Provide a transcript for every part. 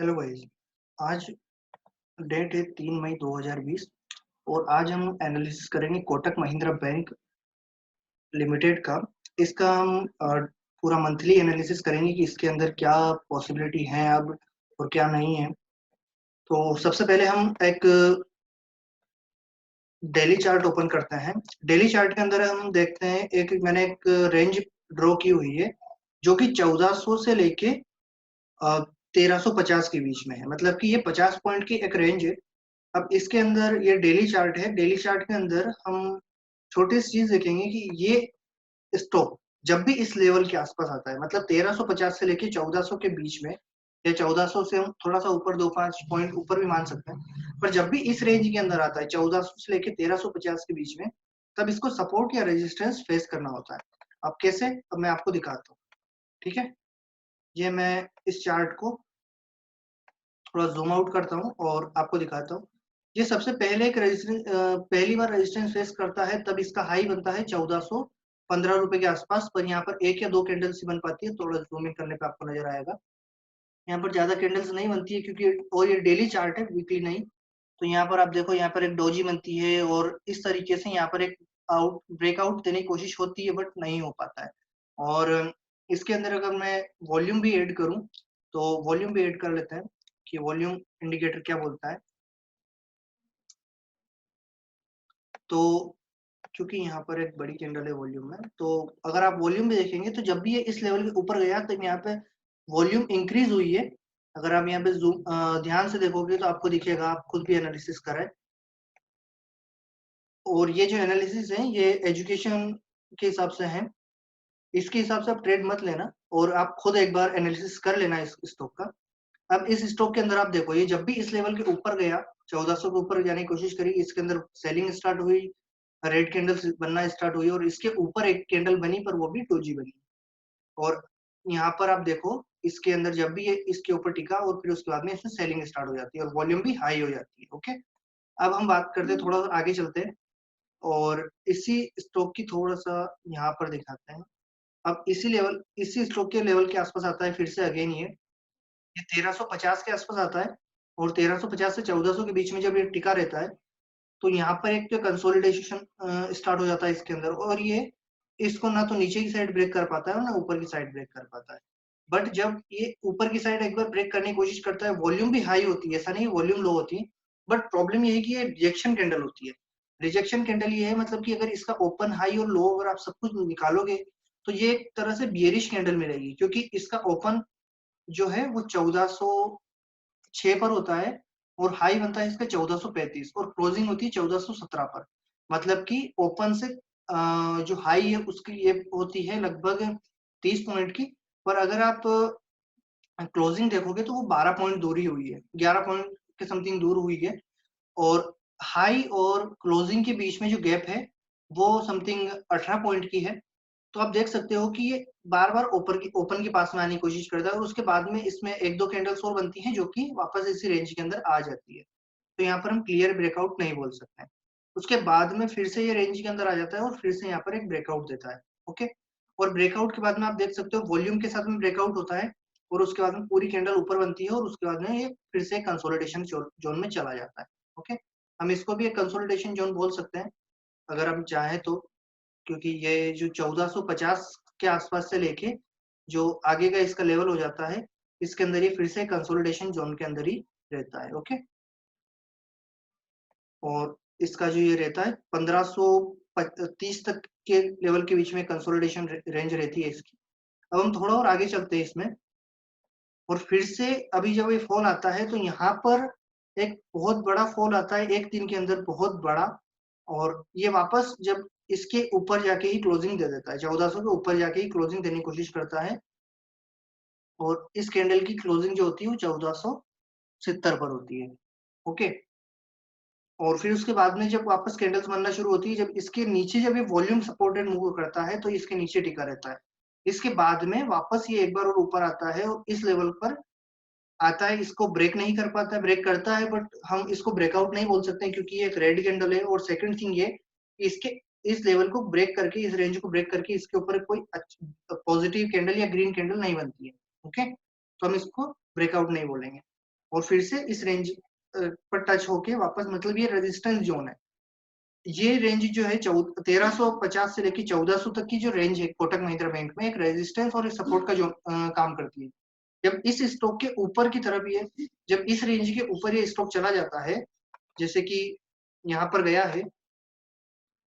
Hello guys. आज date है 3 मई 2020 और आज हम एनालिसिस करेंगे कोटक महिंद्रा बैंक लिमिटेड का। इसका हम पूरा मंथली एनालिसिस करेंगे कि इसके अंदर क्या पॉसिबिलिटी है अब और क्या नहीं है। तो सबसे पहले हम एक डेली चार्ट ओपन करते हैं। डेली चार्ट के अंदर हम देखते हैं, मैंने एक रेंज ड्रॉ की हुई है जो कि 1400 से लेके 1350 के बीच में है। मतलब कि ये 50 पॉइंट की एक रेंज है। अब इसके अंदर ये डेली चार्ट है। डेली चार्ट के अंदर हम छोटी सी चीज देखेंगे कि ये स्टॉक जब भी इस लेवल के आसपास आता है, मतलब 1350 से लेके 1400 के बीच में, या 1400 से हम थोड़ा सा ऊपर 2-5 पॉइंट ऊपर भी मान सकते हैं, पर जब भी इस रेंज के अंदर आता है 1400 से लेके 1350 के बीच में, तब इसको सपोर्ट या रेजिस्टेंस फेस करना होता है। अब कैसे, अब मैं आपको दिखाता हूँ। ठीक है, ये मैं इस चार्ट को थोड़ा जूम आउट करता हूँ और आपको दिखाता हूँ। ये सबसे पहले एक रेजिस्टेंस, पहली बार रेजिस्टेंस फेस करता है तब इसका हाई बनता है 1415 रुपए के आसपास, पर यहाँ पर एक या दो कैंडल्स ही बन पाती है। थोड़ा जूम इन करने पे आपको नजर आएगा, यहाँ पर ज्यादा कैंडल्स नहीं बनती है क्योंकि, और ये डेली चार्ट है, वीकली नहीं। तो यहाँ पर आप देखो, यहाँ पर एक डोजी बनती है और इस तरीके से यहाँ पर एक ब्रेकआउट देने की कोशिश होती है, बट नहीं हो पाता है। और इसके अंदर अगर मैं वॉल्यूम भी ऐड करूं, तो वॉल्यूम भी ऐड कर लेते हैं कि वॉल्यूम इंडिकेटर क्या बोलता है। तो क्योंकि यहाँ पर एक बड़ी कैंडल है वॉल्यूम में, तो अगर आप वॉल्यूम भी देखेंगे तो जब भी ये इस लेवल के ऊपर गया तो यहाँ पे वॉल्यूम इंक्रीज हुई है। अगर आप यहाँ पे जूम ध्यान से देखोगे तो आपको दिखेगा, आप खुद भी एनालिसिस करें। और ये जो एनालिसिस है ये एजुकेशन के हिसाब से है, इसके हिसाब से आप ट्रेड मत लेना, और आप खुद एक बार एनालिसिस कर लेना इस स्टॉक का। अब इस स्टॉक के अंदर आप देखो, ये जब भी इस लेवल के ऊपर गया, 1400 के ऊपर जाने की कोशिश करी, इसके अंदर सेलिंग स्टार्ट हुई, रेड कैंडल्स बनना स्टार्ट हुई, और इसके ऊपर एक कैंडल बनी, पर वो भी डोजी बनी। और यहाँ पर आप देखो, इसके अंदर जब भी ये इसके ऊपर टिका और फिर उसके बाद में इसमें सेलिंग स्टार्ट हो जाती है और वॉल्यूम भी हाई हो जाती है। ओके, अब हम बात करते हैं, थोड़ा आगे चलते हैं और इसी स्टॉक की थोड़ा सा यहाँ पर दिखाते हैं। अब इसी स्टॉक के लेवल के आसपास आता है फिर से अगेन, ये 1350 के आसपास आता है। और 1350 से 1400 के बीच में जब ये टिका रहता है, तो यहाँ पर एक कंसोलिडेशन स्टार्ट हो जाता है इसके अंदर, और ये इसको ना तो नीचे की साइड ब्रेक कर पाता है और ना ऊपर की साइड ब्रेक कर पाता है। बट जब ये ऊपर की साइड एक बार ब्रेक करने की कोशिश करता है, वॉल्यूम भी हाई होती है, ऐसा नहीं वॉल्यूम लो होती है, बट प्रॉब्लम ये है कि ये रिजेक्शन कैंडल होती है। रिजेक्शन कैंडल ये है, मतलब कि अगर इसका ओपन हाई और लो अगर आप सब कुछ निकालोगे, तो ये एक तरह से बियरिश कैंडल मिलेगी, क्योंकि इसका ओपन जो है वो 1406 पर होता है और हाई बनता है इसका 1435, और क्लोजिंग होती है 1417 पर। मतलब कि ओपन से जो हाई है उसकी ये होती है लगभग 30 पॉइंट की, पर अगर आप क्लोजिंग देखोगे तो वो 12 पॉइंट दूर ही हुई है, 11 पॉइंट के समथिंग दूर हुई है। और हाई और क्लोजिंग के बीच में जो गैप है वो समथिंग 18 पॉइंट की है। तो आप देख सकते हो कि ये बार बार ओपन के पास में आने की कोशिश करता है, और उसके बाद में इसमें एक दो कैंडल्स और बनती हैं जो कि वापस इसी रेंज के अंदर आ जाती है। तो यहाँ पर हम क्लियर ब्रेकआउट नहीं बोल सकते हैं। उसके बाद में फिर से ये रेंज के अंदर आ जाता है और फिर से यहाँ पर एक ब्रेकआउट देता है। ओके, और ब्रेकआउट के बाद में आप देख सकते हो वॉल्यूम के साथ में ब्रेकआउट होता है, और उसके बाद में पूरी कैंडल ऊपर बनती है, और उसके बाद में ये फिर से कंसोलिडेशन जोन में चला जाता है। ओके, हम इसको भी एक कंसोलिडेशन जोन बोल सकते हैं अगर हम चाहें तो, क्योंकि ये जो 1450 के आसपास से लेके जो आगे का इसका लेवल हो जाता है, इसके अंदर ये फिर से कंसोलिडेशन जोन के अंदर ही रहता है। ओके, और इसका जो ये रहता है 1530 तक के लेवल के बीच में कंसोलिडेशन रेंज रहती है इसकी। अब हम थोड़ा और आगे चलते हैं इसमें, और फिर से अभी जब ये फॉल आता है तो यहाँ पर एक बहुत बड़ा फॉल आता है एक दिन के अंदर, बहुत बड़ा। और ये वापस जब इसके ऊपर जाके ही क्लोजिंग दे देता है, 1400 के ऊपर जाके ही क्लोजिंग देने की कोशिश करता है, और इस कैंडल की क्लोजिंग जो होती है वो 1470 पर होती है। ओके, और फिर उसके बाद में जब वापस कैंडल्स बनना शुरू होती है, जब इसके नीचे जब ये वॉल्यूम सपोर्टेड मूव करता है तो इसके नीचे टिका रहता है। इसके बाद में वापस ये एक बार और ऊपर आता है और इस लेवल पर आता है, इसको ब्रेक नहीं कर पाता है, ब्रेक करता है बट हम इसको ब्रेकआउट नहीं बोल सकते क्योंकि ये एक रेड कैंडल है। और सेकंड थिंग ये, इसके इस लेवल को ब्रेक करके, इस रेंज को ब्रेक करके इसके ऊपर कोई पॉजिटिव कैंडल या ग्रीन कैंडल नहीं बनती है। ओके, तो हम इसको ब्रेकआउट नहीं बोलेंगे। और फिर से इस रेंज पर टच होके वापस, मतलब ये रेजिस्टेंस जोन है। ये रेंज जो है 1350 से लेके 1400 तक की जो रेंज है कोटक महिंद्रा बैंक में एक रेजिस्टेंस और एक सपोर्ट का जो काम करती है। जब इस स्टॉक के ऊपर की तरफ ये, जब इस रेंज के ऊपर ये स्टॉक चला जाता है, जैसे कि यहाँ पर गया है,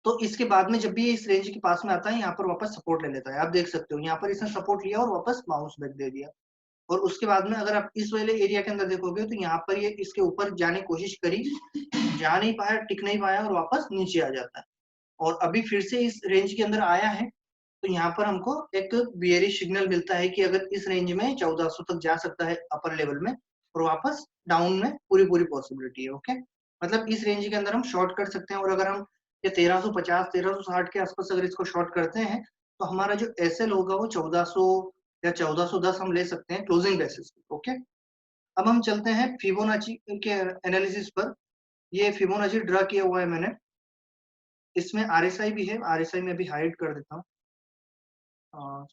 तो इसके बाद में जब भी ये इस रेंज के पास में आता है, यहाँ पर वापस सपोर्ट ले लेता है। आप देख सकते हो यहाँ पर इसने सपोर्ट लिया और वापस बाउंस बैक दे दिया। और उसके बाद में अगर आप इस वाले एरिया के अंदर देखोगे तो यहाँ पर ये इसके ऊपर जाने की कोशिश करी, जा नहीं पाया, टिक नहीं पाया और वापस नीचे आ जाता है। और अभी फिर से इस रेंज के अंदर आया है, तो यहाँ पर हमको एक बियरिश सिग्नल मिलता है कि अगर इस रेंज में 1400 तक जा सकता है अपर लेवल में, और वापस डाउन में पूरी पूरी पॉसिबिलिटी है। ओके, मतलब इस रेंज के अंदर हम शॉर्ट कर सकते हैं। और अगर हम ये 1350 1360 के आसपास अगर इसको शॉर्ट करते हैं, तो हमारा जो एसएल होगा वो 1400 या 1410 हम ले सकते हैं क्लोजिंग बेसिस पे। ओके, अब हम चलते हैं फिबोनाची के एनालिसिस पर। ये फिबोनाची ड्रा किया हुआ है मैंने, इसमें आरएसआई भी है। आरएसआई में अभी हाइड कर देता हूँ,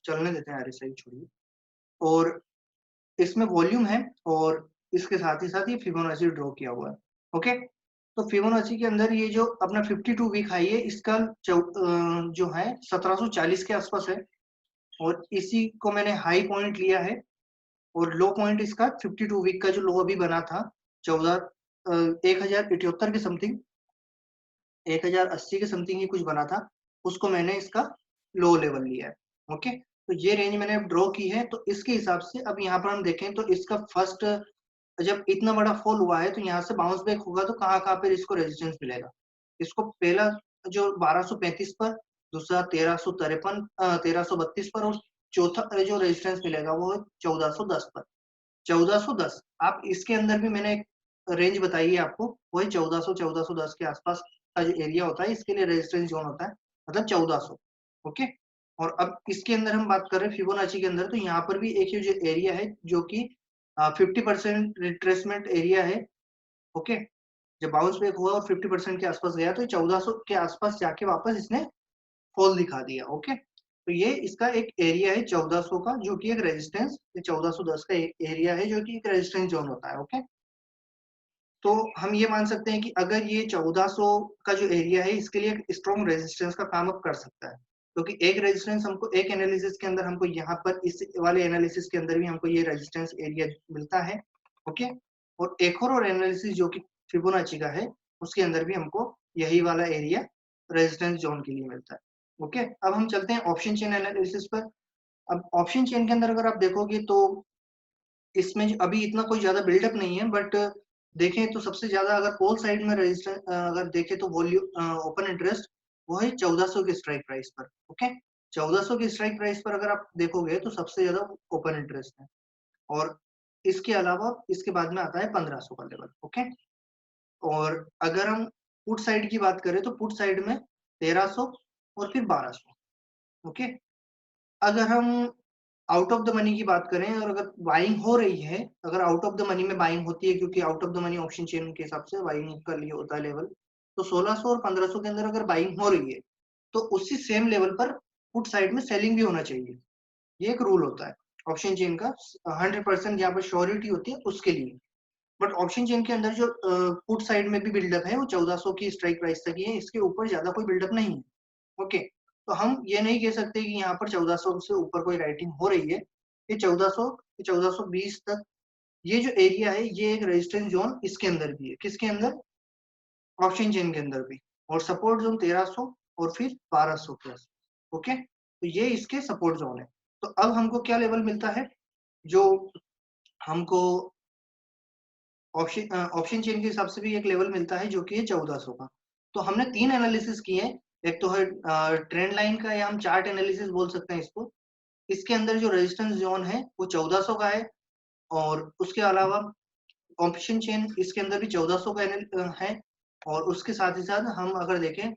चलने देते हैं आरएसआई, छोड़िए। और इसमें वॉल्यूम है और इसके साथ ही फिबोनाची ड्रॉ किया हुआ है। ओके, तो फिबोनाची के अंदर ये जो अपना 52 वीक हाई है, इसका जो है 1740 के आसपास है, और इसी को मैंने हाई पॉइंट लिया है। और लो पॉइंट इसका 52 वीक का जो लो अभी बना था 1078 के समथिंग, 1080 के समथिंग ही कुछ बना था, उसको मैंने इसका लो लेवल लिया है। ओके, तो ये रेंज मैंने ड्रॉ की है। तो इसके हिसाब से अब यहाँ पर हम देखें तो इसका फर्स्ट, जब इतना बड़ा फॉल हुआ है तो यहाँ से बाउंस बैक होगा तो कहाँ कहाँ पर इसको रेजिस्टेंस मिलेगा। इसको पहला जो 1235 पर, दूसरा 1353 1332 पर, और चौथा जो रेजिस्टेंस मिलेगा वो 1410 पर। 1410, आप इसके अंदर भी मैंने एक रेंज बताई है आपको, वही 1400 1410 के आसपास का जो एरिया होता है, इसके लिए रेजिस्टेंस जोन होता है, मतलब 1400। ओके, और अब इसके अंदर हम बात कर रहे हैं फिबोनाची के अंदर, तो यहाँ पर भी एक जो एरिया है जो कि 50% रिट्रेसमेंट एरिया है। ओके, जब बाउंस बैक हुआ और 50% के आसपास गया तो 1400 के आसपास जाके वापस इसने फॉल दिखा दिया। ओके, तो ये इसका एक एरिया है 1400 का, जो कि एक रेजिस्टेंस, 1410 का एक एरिया है जो कि एक रेजिस्टेंस जोन होता है। ओके, तो हम ये मान सकते हैं कि अगर ये 1400 का जो एरिया है, इसके लिए एक स्ट्रॉन्ग रेजिस्टेंस का काम अब कर सकता है, क्योंकि एक रेजिस्टेंस हमको एक एनालिसिस के अंदर, हमको यहाँ पर इस वाले एनालिसिस के अंदर भी हमको ये रेजिस्टेंस एरिया मिलता है। ओके, और एक और एनालिसिस जो कि फिबोनाची का है, उसके अंदर भी हमको यही वाला एरिया रेजिस्टेंस जोन के लिए मिलता है। ओके, अब हम चलते हैं ऑप्शन चेन एनालिसिस पर। अब ऑप्शन चेन के अंदर अगर आप देखोगे तो इसमें अभी इतना कोई ज्यादा बिल्डअप नहीं है, बट देखें तो सबसे ज्यादा अगर पोल साइड में रेजिस्टेंस अगर देखें तो वॉल्यूम ओपन इंटरेस्ट वो है 1400 के स्ट्राइक प्राइस पर। ओके, 1400 के स्ट्राइक प्राइस पर अगर आप देखोगे तो सबसे ज्यादा ओपन इंटरेस्ट है, और इसके अलावा इसके बाद में आता है 1500 का लेवल। ओके, और अगर हम पुट साइड की बात करें तो पुट साइड में 1300 और फिर 1200। ओके, अगर हम आउट ऑफ द मनी की बात करें और अगर बाइंग हो रही है, अगर आउट ऑफ द मनी में बाइंग होती है, क्योंकि out of the money option chain के हिसाब से बाइंग कर लिए होता है लेवल, तो 1600 और 1500 के अंदर अगर बाइंग हो रही है तो उसी सेम लेवल पर पुट साइड में सेलिंग भी होना चाहिए। ये एक रूल होता है ऑप्शन चेन का, 100% यहाँ पर श्योरिटी होती है उसके लिए। बट ऑप्शन चेन के अंदर जो पुट साइड में भी बिल्डअप है वो 1400 की स्ट्राइक प्राइस तक ही है, इसके ऊपर ज्यादा कोई बिल्डअप नहीं है। ओके, तो हम ये नहीं कह सकते कि यहाँ पर 1400 से ऊपर कोई राइटिंग हो रही है। ये 1400 1420 तक ये जो एरिया है, ये एक रेजिस्टेंस जोन इसके अंदर भी है, किसके अंदर, ऑप्शन चेन के अंदर भी। और सपोर्ट जोन 1300 और फिर 1200 प्लस। ओके, तो ये इसके सपोर्ट जोन है। तो अब हमको क्या लेवल मिलता है, जो हमको ऑप्शन चेन के हिसाब से भी एक लेवल मिलता है जो कि है 1400 का। तो हमने तीन एनालिसिस किए हैं, एक तो है ट्रेंड लाइन का, या हम चार्ट एनालिसिस बोल सकते हैं इसको। इसके अंदर जो रेजिस्टेंस जोन है वो 1400 का है, और उसके अलावा ऑप्शन चेन इसके अंदर भी 1400 का है, और उसके साथ ही साथ हम अगर देखें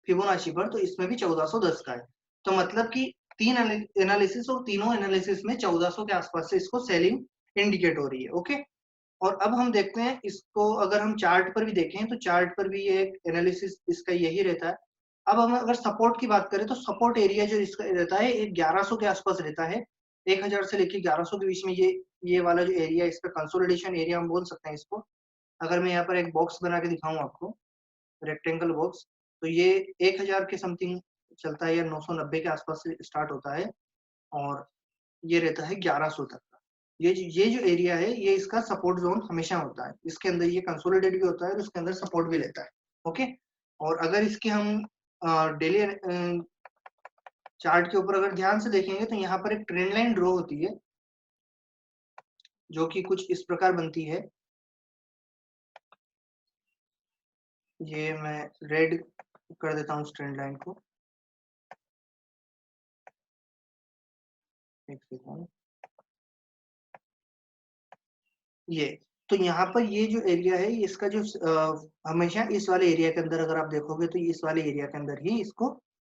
फिबोनाची पर तो इसमें भी 1410 का है। तो मतलब कि तीन एनालिसिस, और तीनों एनालिसिस में 1400 के आसपास से इसको सेलिंग इंडिकेट हो रही है। ओके, और अब हम देखते हैं इसको, अगर हम चार्ट पर भी देखें तो चार्ट पर भी ये एनालिसिस इसका यही रहता है। अब हम अगर सपोर्ट की बात करें तो सपोर्ट एरिया जो इसका रहता है ये 1100 के आसपास रहता है, 1000 से लेके 1100 के बीच में ये वाला जो एरिया है, इसका कंसोलिडेशन एरिया हम बोल सकते हैं इसको। अगर मैं यहाँ पर एक बॉक्स बना के दिखाऊँ आपको, रेक्टेंगल बॉक्स, तो ये 1000 के समथिंग चलता है या 990 के आसपास से स्टार्ट होता है और ये रहता है 1100 तक का। ये जो एरिया है, ये इसका सपोर्ट ज़ोन हमेशा होता है। इसके अंदर ये कंसोलिडेट भी होता है और इसके अंदर सपोर्ट भी लेता है। ओके? और अगर इसके हम डेली चार्ट के ऊपर अगर ध्यान से देखेंगे तो यहाँ पर एक ट्रेंड लाइन ड्रॉ होती है, जो कि कुछ इस प्रकार बनती है। ये मैं रेड कर देता हूँ इस ट्रेंड लाइन को। एक सेकंड। ये तो यहाँ पर ये जो एरिया है, इसका जो हमेशा इस वाले एरिया के अंदर अगर आप देखोगे तो इस वाले एरिया के अंदर ही इसको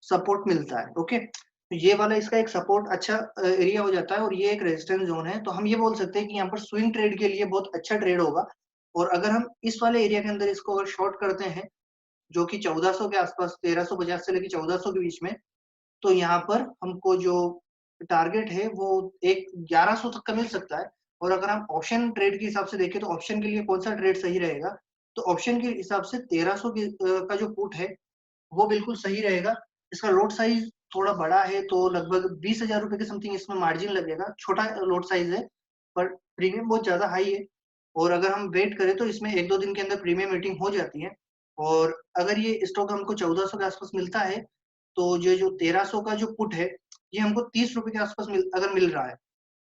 सपोर्ट मिलता है। ओके, तो ये वाला इसका एक सपोर्ट अच्छा एरिया हो जाता है और ये एक रेजिस्टेंस जोन है। तो हम ये बोल सकते हैं कि यहाँ पर स्विंग ट्रेड के लिए बहुत अच्छा ट्रेड होगा। और अगर हम इस वाले एरिया के अंदर इसको अगर शॉर्ट करते हैं, जो कि 1400 के आसपास, 1350 से लेकर 1400 के बीच में, तो यहाँ पर हमको जो टारगेट है वो एक 1100 तक का मिल सकता है। और अगर हम ऑप्शन ट्रेड के हिसाब से देखें तो ऑप्शन के लिए कौन सा ट्रेड सही रहेगा, तो ऑप्शन के हिसाब से 1300 का जो पुट है वो बिल्कुल सही रहेगा। इसका लोट साइज थोड़ा बड़ा है, तो लगभग 20,000 रुपए के समथिंग इसमें मार्जिन लगेगा। छोटा लोट साइज है पर प्रीमियम बहुत ज्यादा हाई है। और अगर हम वेट करें तो इसमें 1-2 दिन के अंदर प्रीमियम मीटिंग हो जाती है। और अगर ये स्टॉक हमको 1400 के आसपास मिलता है, तो ये जो 1300 का जो पुट है, ये हमको 30 रुपए के आसपास अगर मिल रहा है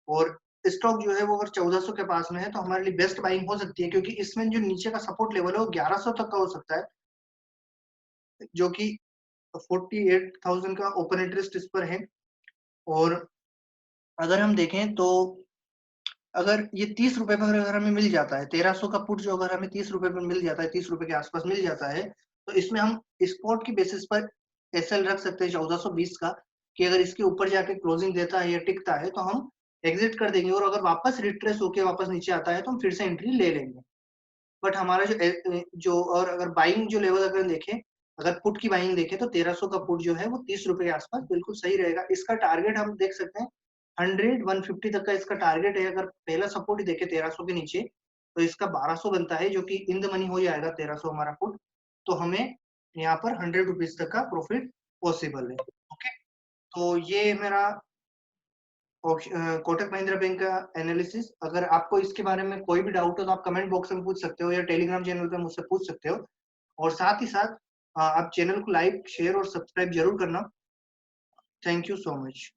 और स्टॉक जो है वो अगर 1400 के पास में है, तो हमारे लिए बेस्ट बाइंग हो सकती है, क्योंकि इसमें जो नीचे का सपोर्ट लेवल है वो 1100 तक का हो सकता है, जो कि 48,000 का ओपन इंटरेस्ट इस पर है। और अगर हम देखें तो अगर ये 30 रुपए पर अगर हमें मिल जाता है, 1300 का पुट जो अगर हमें 30 रुपए पर मिल जाता है, 30 रुपए के आसपास मिल जाता है, तो इसमें हम स्पॉट की बेसिस पर एसएल रख सकते हैं 1420 का, कि अगर इसके ऊपर जाके क्लोजिंग देता है या टिकता है तो हम एग्जिट कर देंगे। और अगर वापस रिट्रेस होके वापस नीचे आता है तो हम फिर से एंट्री ले लेंगे। बट हमारा जो और अगर बाइंग जो लेवल अगर देखें, अगर पुट की बाइंग देखें, तो 1300 का पुट जो है वो 30 रुपए के आसपास बिल्कुल सही रहेगा। इसका टारगेट हम देख सकते हैं 100-150 तक का इसका टारगेट है। अगर पहला सपोर्ट ही देखे 1300 के नीचे, तो इसका 1200 बनता है, जो कि इन द मनी हो जाएगा 1300 हमारा पुट। तो हमें यहाँ पर 100 रुपीज तक का प्रॉफिट पॉसिबल है। ओके, तो ये मेरा कोटक महिंद्रा बैंक का एनालिसिस। अगर आपको इसके बारे में कोई भी डाउट हो तो आप कमेंट बॉक्स में पूछ सकते हो या टेलीग्राम चैनल पे मुझसे पूछ सकते हो। और साथ ही साथ आप चैनल को लाइक, शेयर और सब्सक्राइब जरूर करना। Thank you so much.